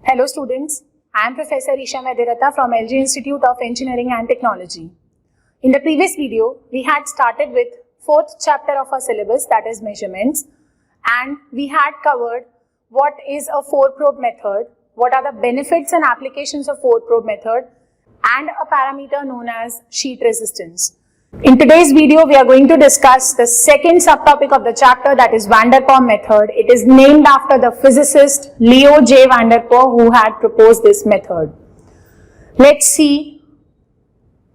Hello students, I am Professor Isha Medirata from LG Institute of Engineering and Technology. In the previous video, we had started with fourth chapter of our syllabus, that is measurements, and we had covered what is a four-probe method, what are the benefits and applications of four-probe method, and a parameter known as sheet resistance. In today's video, we are going to discuss the second subtopic of the chapter, that is Van der Pol method. It is named after the physicist Leo J. Van der Pol, who had proposed this method. Let's see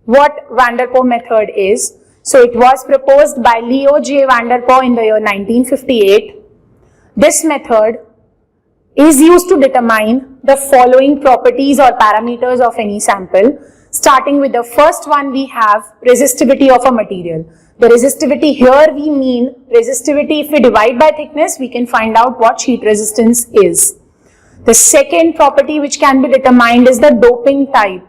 what Van der Pol method is. So it was proposed by Leo J. Van der Pol in the year 1958. This method is used to determine the following properties or parameters of any sample. Starting with the first one, we have resistivity of a material. The resistivity here we mean resistivity. If we divide by thickness, we can find out what sheet resistance is. The second property which can be determined is the doping type.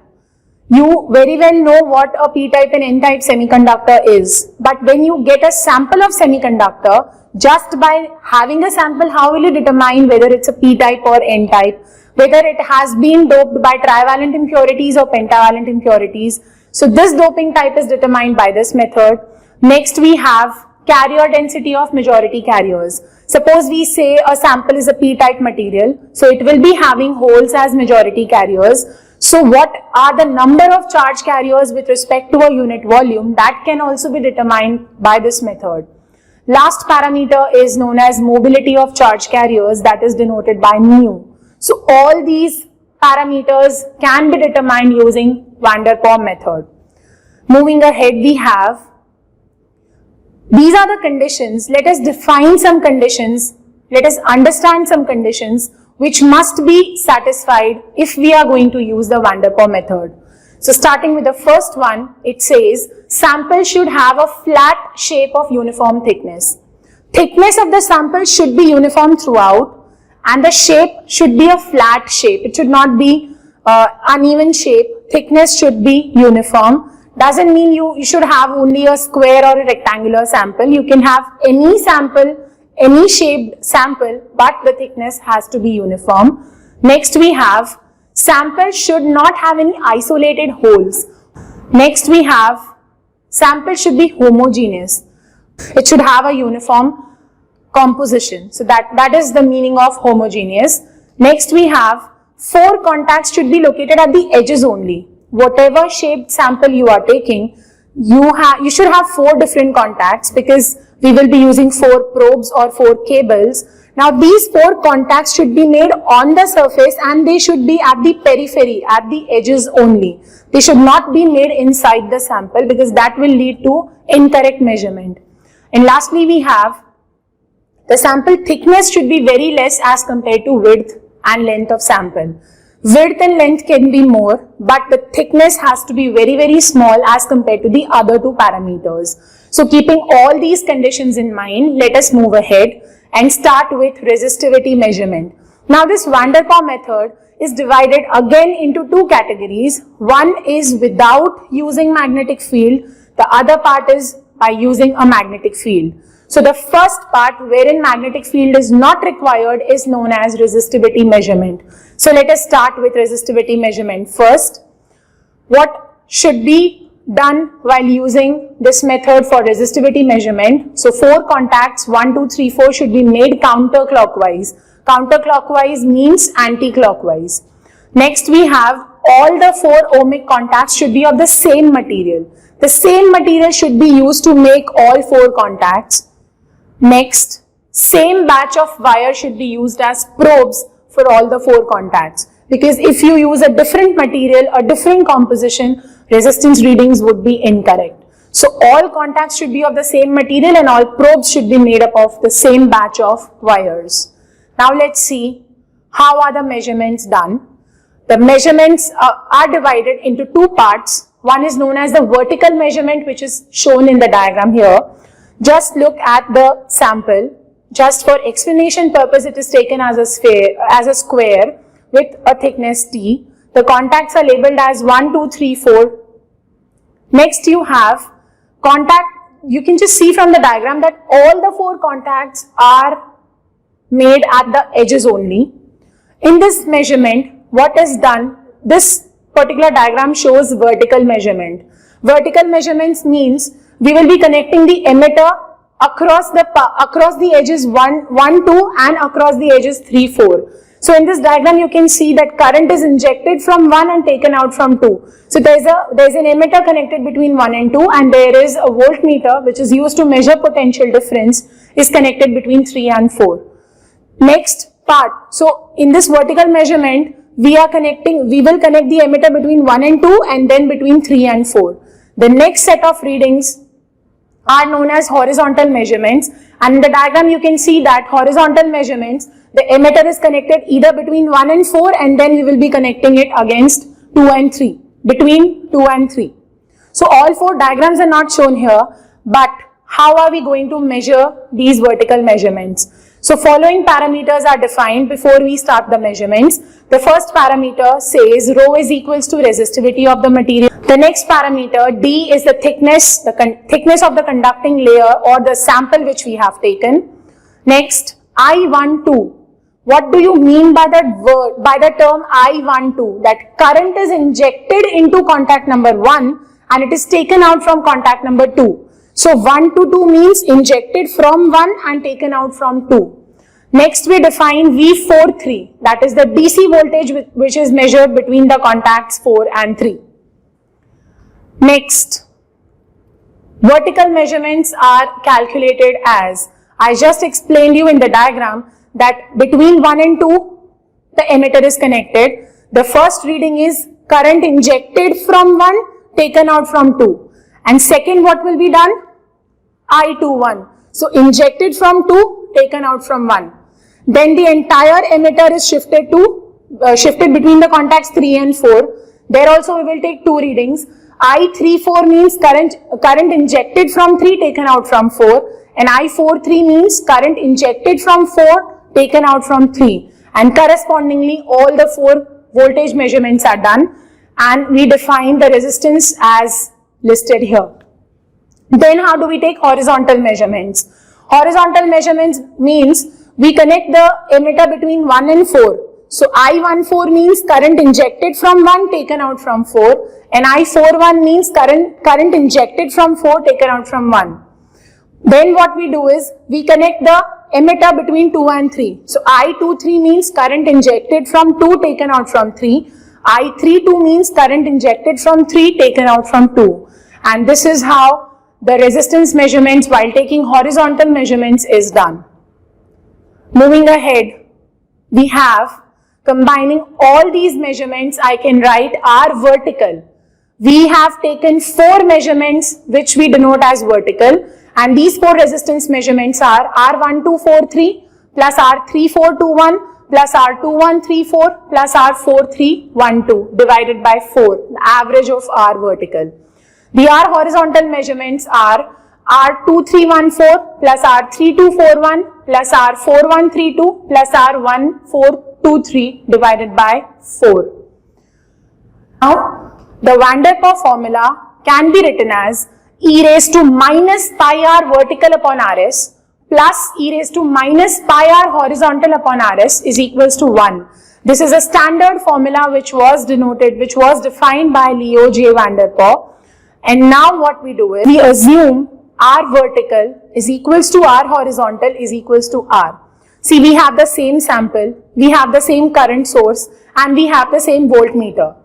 You very well know what a p-type and n-type semiconductor is. But when you get a sample of semiconductor, just by having a sample, how will you determine whether it's a p-type or n-type? Whether it has been doped by trivalent impurities or pentavalent impurities. So this doping type is determined by this method. Next we have carrier density of majority carriers. Suppose we say a sample is a p-type material, so it will be having holes as majority carriers. So what are the number of charge carriers with respect to a unit volume, that can also be determined by this method. Last parameter is known as mobility of charge carriers, that is denoted by mu. So all these parameters can be determined using Van der Pol method. Moving ahead, we have, these are the conditions. Let us define some conditions. Let us understand some conditions which must be satisfied if we are going to use the Van der Pol method. So starting with the first one, it says sample should have a flat shape of uniform thickness. Thickness of the sample should be uniform throughout, and the shape should be a flat shape. It should not be uneven shape. Thickness should be uniform. Doesn't mean you should have only a square or a rectangular sample. You can have any sample, any shaped sample, but the thickness has to be uniform. Next we have, sample should not have any isolated holes. Next we have, sample should be homogeneous. It should have a uniform composition. So that is the meaning of homogeneous. Next we have, four contacts should be located at the edges only. Whatever shaped sample you are taking, you should have four different contacts, because we will be using four probes or four cables. Now these four contacts should be made on the surface, and they should be at the periphery, at the edges only. They should not be made inside the sample, because that will lead to incorrect measurement. And lastly we have, the sample thickness should be very less as compared to width and length of sample. Width and length can be more, but the thickness has to be very, very small as compared to the other two parameters. So keeping all these conditions in mind, let us move ahead and start with resistivity measurement. Now this Van der Pol method is divided again into two categories. One is without using magnetic field. The other part is by using a magnetic field. So the first part, wherein magnetic field is not required, is known as resistivity measurement. So let us start with resistivity measurement first. What should be done while using this method for resistivity measurement? So four contacts, 1, 2, 3, 4 should be made counterclockwise. Counterclockwise means anti-clockwise. Next we have, all the four ohmic contacts should be of the same material. The same material should be used to make all four contacts. Next, same batch of wire should be used as probes for all the four contacts, because if you use a different material, a different composition, resistance readings would be incorrect. So all contacts should be of the same material, and all probes should be made up of the same batch of wires. Now let's see how are the measurements done. The measurements are divided into two parts. One is known as the vertical measurement, which is shown in the diagram here. Just look at the sample. Just for explanation purpose, it is taken as a square with a thickness t. The contacts are labeled as 1, 2, 3, 4. Next you have contact. You can just see from the diagram that all the four contacts are made at the edges only. In this measurement, what is done, this particular diagram shows vertical measurement. Vertical measurements means we will be connecting the emitter across the edges 1, 2 and across the edges 3, 4. So in this diagram you can see that current is injected from 1 and taken out from 2. So there is an emitter connected between 1 and 2, and there is a voltmeter which is used to measure potential difference is connected between 3 and 4. Next part, so in this vertical measurement we will connect the emitter between 1 and 2 and then between 3 and 4. The next set of readings are known as horizontal measurements, and in the diagram you can see that horizontal measurements, the emitter is connected either between 1 and 4 and then we will be connecting it against 2 and 3, between 2 and 3. So all 4 diagrams are not shown here, but how are we going to measure these vertical measurements? So following parameters are defined before we start the measurements. The first parameter says rho is equals to resistivity of the material. The next parameter, D, is the thickness of the conducting layer or the sample which we have taken. Next, I12. What do you mean by that word, by the term I12? That current is injected into contact number 1 and it is taken out from contact number 2. So 1 to 2 means injected from 1 and taken out from 2. Next we define V43, that is the DC voltage which is measured between the contacts 4 and 3. Next, vertical measurements are calculated as, I just explained you in the diagram that between 1 and 2 the emitter is connected. The first reading is current injected from 1, taken out from 2. And second, what will be done? I21. So injected from 2, taken out from 1. Then the entire emitter is shifted between the contacts 3 and 4. There also we will take 2 readings. I34 means current injected from 3, taken out from 4. And I43 means current injected from 4, taken out from 3. And correspondingly, all the 4 voltage measurements are done. And we define the resistance as listed here. Then how do we take horizontal measurements? Horizontal measurements means we connect the emitter between 1 and 4. So I14 means current injected from 1, taken out from 4. And I41 means current injected from 4, taken out from 1. Then what we do is we connect the emitter between 2 and 3. So I23 means current injected from 2, taken out from 3. I32 means current injected from 3, taken out from 2. And this is how the resistance measurements while taking horizontal measurements is done. Moving ahead, we have combining all these measurements, I can write are vertical. We have taken 4 measurements which we denote as vertical, and these 4 resistance measurements are R1243 plus R3421 plus R2134 plus R4312 divided by 4, the average of R vertical. The R horizontal measurements are R2314 plus R3241 plus R4132 plus R1423 divided by 4. Now, the Van der Pol formula can be written as e raised to minus pi r vertical upon Rs plus e raised to minus pi r horizontal upon Rs is equals to 1. This is a standard formula which was defined by Leo J. Van der Pol. And now what we do is we assume R vertical is equals to R horizontal is equals to R. See, we have the same sample, we have the same current source, and we have the same voltmeter.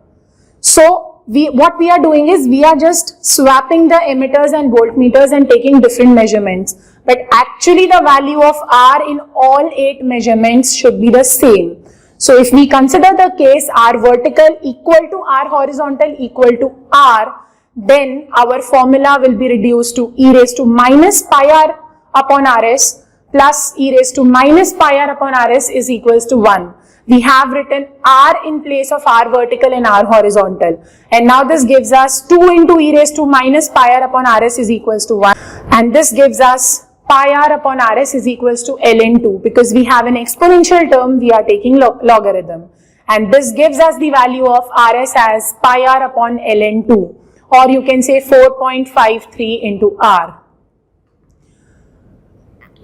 So what we are doing is we are just swapping the emitters and voltmeters and taking different measurements. But actually the value of R in all 8 measurements should be the same. So if we consider the case R vertical equal to R horizontal equal to R, then our formula will be reduced to e raised to minus pi r upon Rs plus e raised to minus pi r upon Rs is equals to 1. We have written R in place of R vertical and R horizontal. And now this gives us 2 into e raised to minus pi r upon Rs is equals to 1. And this gives us pi r upon Rs is equals to ln 2. Because we have an exponential term, we are taking logarithm. And this gives us the value of Rs as pi r upon ln 2. Or you can say 4.53 into R.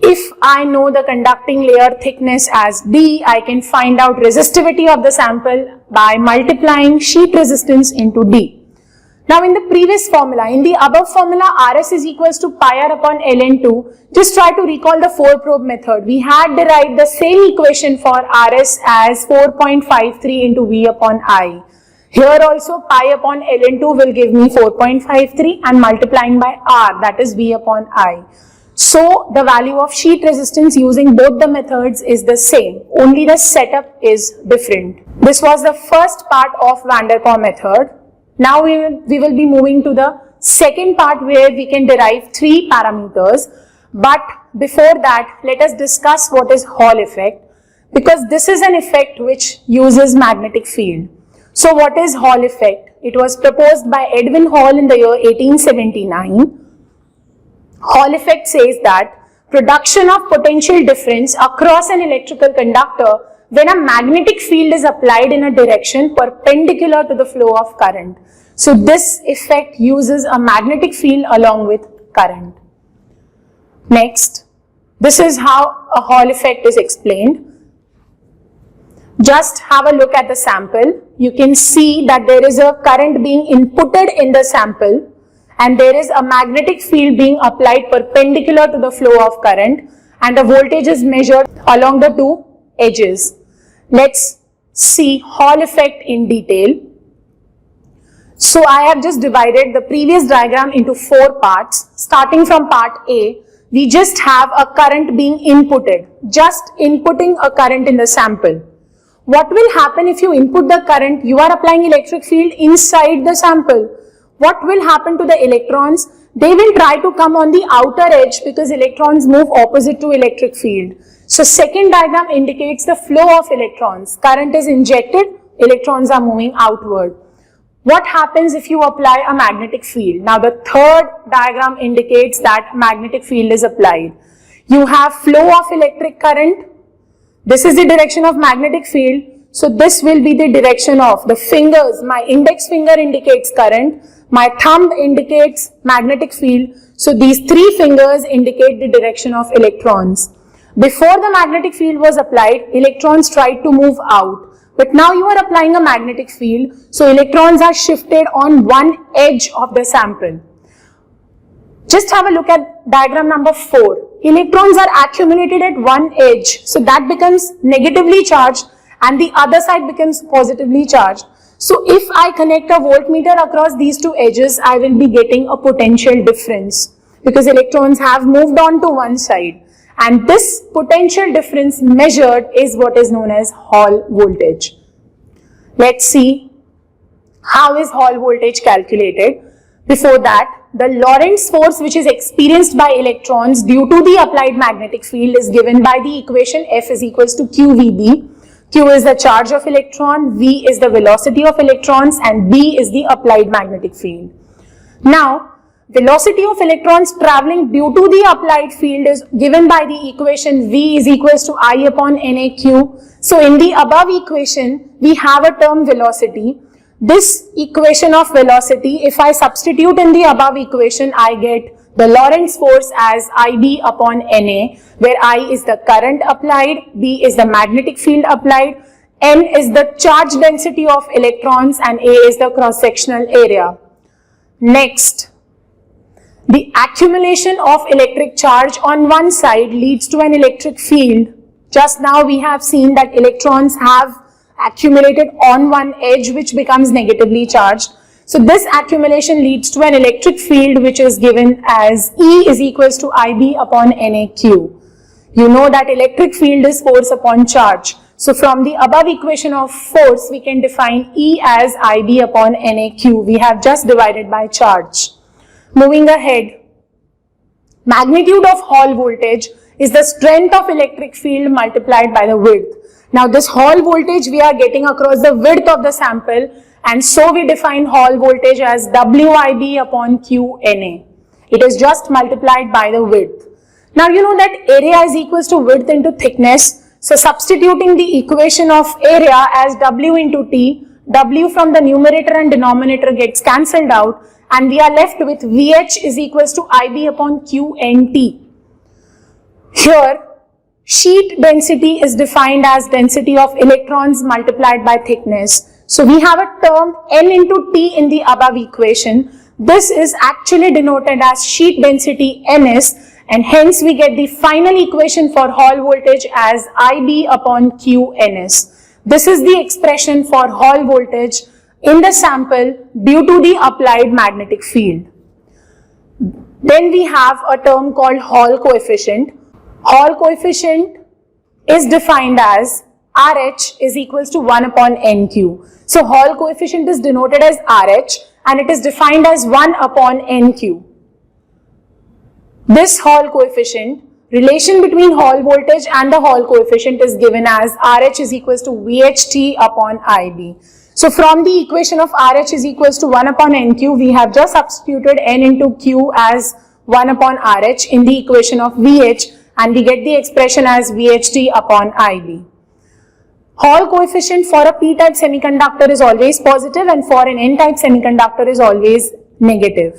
if I know the conducting layer thickness as D, I can find out resistivity of the sample by multiplying sheet resistance into D. Now in the previous formula, in the above formula, Rs is equals to pi r upon ln2. Just try to recall the 4 probe method. We had derived the same equation for Rs as 4.53 into V upon I. Here also pi upon ln2 will give me 4.53 and multiplying by R, that is V upon I. So the value of sheet resistance using both the methods is the same, only the setup is different. This was the first part of Van der Pol method. Now we will be moving to the second part where we can derive 3 parameters. But before that, let us discuss what is Hall effect, because this is an effect which uses magnetic field. So what is Hall effect? It was proposed by Edwin Hall in the year 1879. Hall effect says that production of potential difference across an electrical conductor when a magnetic field is applied in a direction perpendicular to the flow of current. So this effect uses a magnetic field along with current. Next, this is how a Hall effect is explained. Just have a look at the sample. You can see that there is a current being inputted in the sample and there is a magnetic field being applied perpendicular to the flow of current, and the voltage is measured along the 2 edges. Let's see Hall effect in detail. So I have just divided the previous diagram into 4 parts. Starting from part A, we just have a current being inputted, just inputting a current in the sample. What will happen if you input the current? You are applying electric field inside the sample. What will happen to the electrons? They will try to come on the outer edge because electrons move opposite to electric field. So second diagram indicates the flow of electrons. Current is injected, electrons are moving outward. What happens if you apply a magnetic field? Now the third diagram indicates that magnetic field is applied. You have flow of electric current. This is the direction of magnetic field. So this will be the direction of the fingers. My index finger indicates current. My thumb indicates magnetic field. So these 3 fingers indicate the direction of electrons. Before the magnetic field was applied, electrons tried to move out. But now you are applying a magnetic field. So electrons are shifted on one edge of the sample. Just have a look at diagram number 4. Electrons are accumulated at one edge. So that becomes negatively charged and the other side becomes positively charged. So if I connect a voltmeter across these 2 edges, I will be getting a potential difference because electrons have moved on to one side. And this potential difference measured is what is known as Hall voltage. Let's see how is Hall voltage calculated. Before that, the Lorentz force which is experienced by electrons due to the applied magnetic field is given by the equation F is equals to QVB. Q is the charge of electron, V is the velocity of electrons, and B is the applied magnetic field. Now, velocity of electrons traveling due to the applied field is given by the equation V is equals to I upon NAQ. So in the above equation, we have a term velocity. This equation of velocity, if I substitute in the above equation, I get the Lorentz force as IB upon NA, where I is the current applied, B is the magnetic field applied, N is the charge density of electrons, and A is the cross-sectional area. Next, the accumulation of electric charge on one side leads to an electric field. Just now we have seen that electrons have accumulated on one edge which becomes negatively charged. So this accumulation leads to an electric field which is given as E is equals to IB upon NAQ. You know that electric field is force upon charge. So from the above equation of force, we can define E as IB upon NAQ. We have just divided by charge. Moving ahead, magnitude of Hall voltage is the strength of electric field multiplied by the width. Now this Hall voltage we are getting across the width of the sample, and so we define Hall voltage as WIB upon QNA. It is just multiplied by the width. Now you know that area is equals to width into thickness. So substituting the equation of area as W into T, W from the numerator and denominator gets cancelled out, and we are left with VH is equals to IB upon QNT. Here, sheet density is defined as density of electrons multiplied by thickness. So we have a term N into T in the above equation. This is actually denoted as sheet density Ns, and hence we get the final equation for Hall voltage as IB upon QNS. This is the expression for Hall voltage in the sample due to the applied magnetic field. Then we have a term called Hall coefficient. Hall coefficient is defined as RH is equals to 1 upon NQ. So Hall coefficient is denoted as RH and it is defined as 1 upon NQ. This Hall coefficient, relation between Hall voltage and the Hall coefficient is given as RH is equals to VHT upon IB. So from the equation of RH is equals to 1 upon NQ, we have just substituted N into Q as 1 upon RH in the equation of VH, and we get the expression as VHT upon IB. Hall coefficient for a p-type semiconductor is always positive and for an n-type semiconductor is always negative.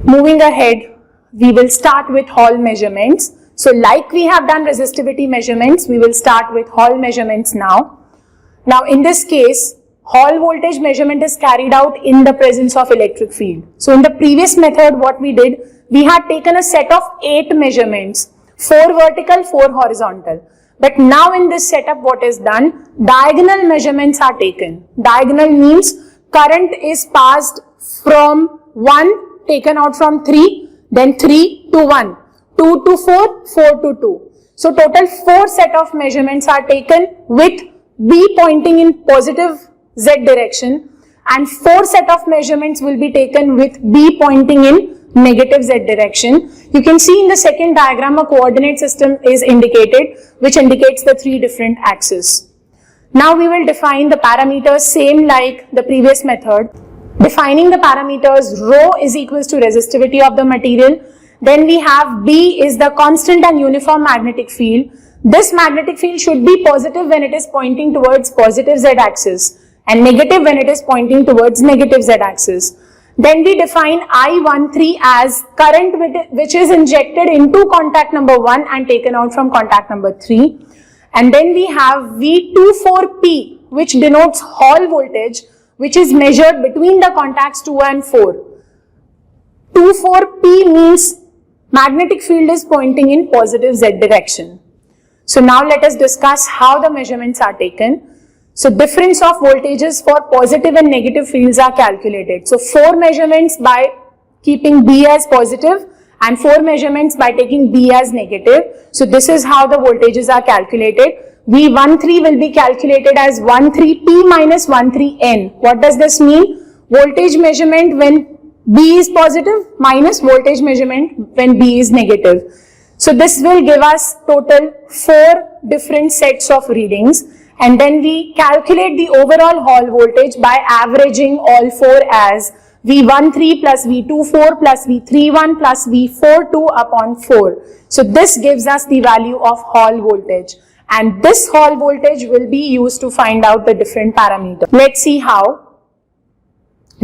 Moving ahead, we will start with Hall measurements. So like we have done resistivity measurements, we will start with Hall measurements now. Now in this case, Hall voltage measurement is carried out in the presence of electric field. So in the previous method, what we did, we had taken a set of 8 measurements, 4 vertical, 4 horizontal. But now in this setup, what is done? Diagonal measurements are taken. Diagonal means current is passed from 1, taken out from 3, then 3 to 1, 2 to 4, 4 to 2. So total 4 set of measurements are taken with B pointing in positive Z direction, and 4 set of measurements will be taken with B pointing in negative Z direction. You can see in the second diagram a coordinate system is indicated, which indicates the 3 different axes. Now we will define the parameters same like the previous method. Defining the parameters, rho is equals to resistivity of the material. Then we have B is the constant and uniform magnetic field. This magnetic field should be positive when it is pointing towards positive Z axis and negative when it is pointing towards negative Z axis. Then we define I13 as current which is injected into contact number 1 and taken out from contact number 3. And then we have V24P, which denotes Hall voltage, which is measured between the contacts 2 and 4. 24P means magnetic field is pointing in positive Z direction. So now let us discuss how the measurements are taken. So difference of voltages for positive and negative fields are calculated. So 4 measurements by keeping B as positive and 4 measurements by taking B as negative. So this is how the voltages are calculated. V13 will be calculated as 13P minus 13N. What does this mean? Voltage measurement when B is positive minus voltage measurement when B is negative. So this will give us total 4 different sets of readings. And then we calculate the overall Hall voltage by averaging all 4 as V13 plus V24 plus V31 plus V42 upon 4. So this gives us the value of Hall voltage. And this Hall voltage will be used to find out the different parameters. Let's see how.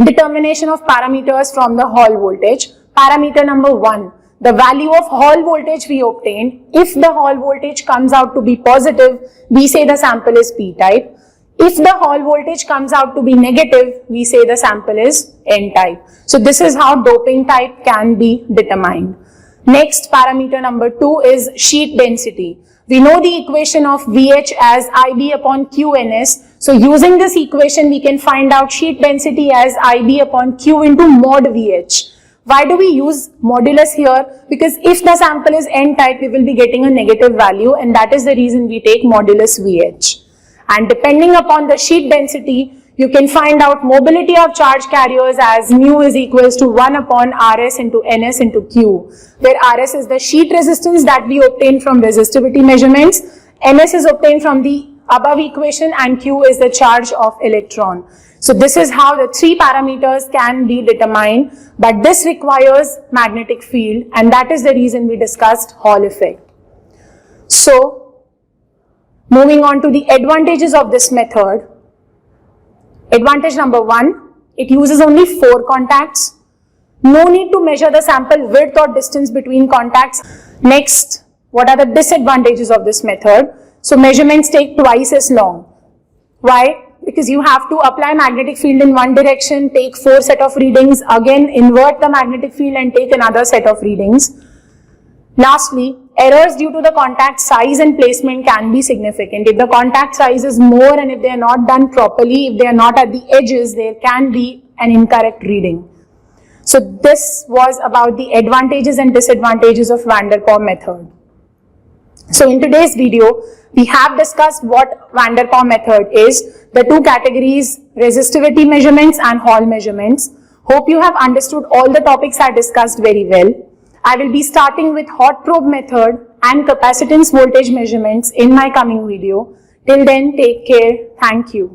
Determination of parameters from the Hall voltage. Parameter number 1. The value of Hall voltage we obtained. If the Hall voltage comes out to be positive, we say the sample is p-type. If the Hall voltage comes out to be negative, we say the sample is n-type. So this is how doping type can be determined. Next, parameter number 2 is sheet density. We know the equation of VH as IB upon QNS. So using this equation, we can find out sheet density as IB upon Q into mod VH. Why do we use modulus here? Because if the sample is n-type, we will be getting a negative value, and that is the reason we take modulus VH. And depending upon the sheet density, you can find out mobility of charge carriers as mu is equals to 1 upon Rs into Ns into Q, where Rs is the sheet resistance that we obtain from resistivity measurements, Ns is obtained from the above equation, and Q is the charge of electron. So this is how the 3 parameters can be determined, but this requires magnetic field, and that is the reason we discussed Hall effect. So moving on to the advantages of this method. Advantage number 1, it uses only 4 contacts. No need to measure the sample width or distance between contacts. Next, What are the disadvantages of this method? So measurements take twice as long. Why? Because you have to apply magnetic field in one direction, take 4 set of readings, again invert the magnetic field and take another set of readings. Lastly, errors due to the contact size and placement can be significant. If the contact size is more and if they are not done properly, if they are not at the edges, there can be an incorrect reading. So this was about the advantages and disadvantages of Van der Pol method. So in today's video, we have discussed what Van der Pol method is, the two categories, resistivity measurements and Hall measurements. Hope you have understood all the topics I discussed very well. I will be starting with hot probe method and capacitance voltage measurements in my coming video. Till then, take care. Thank you.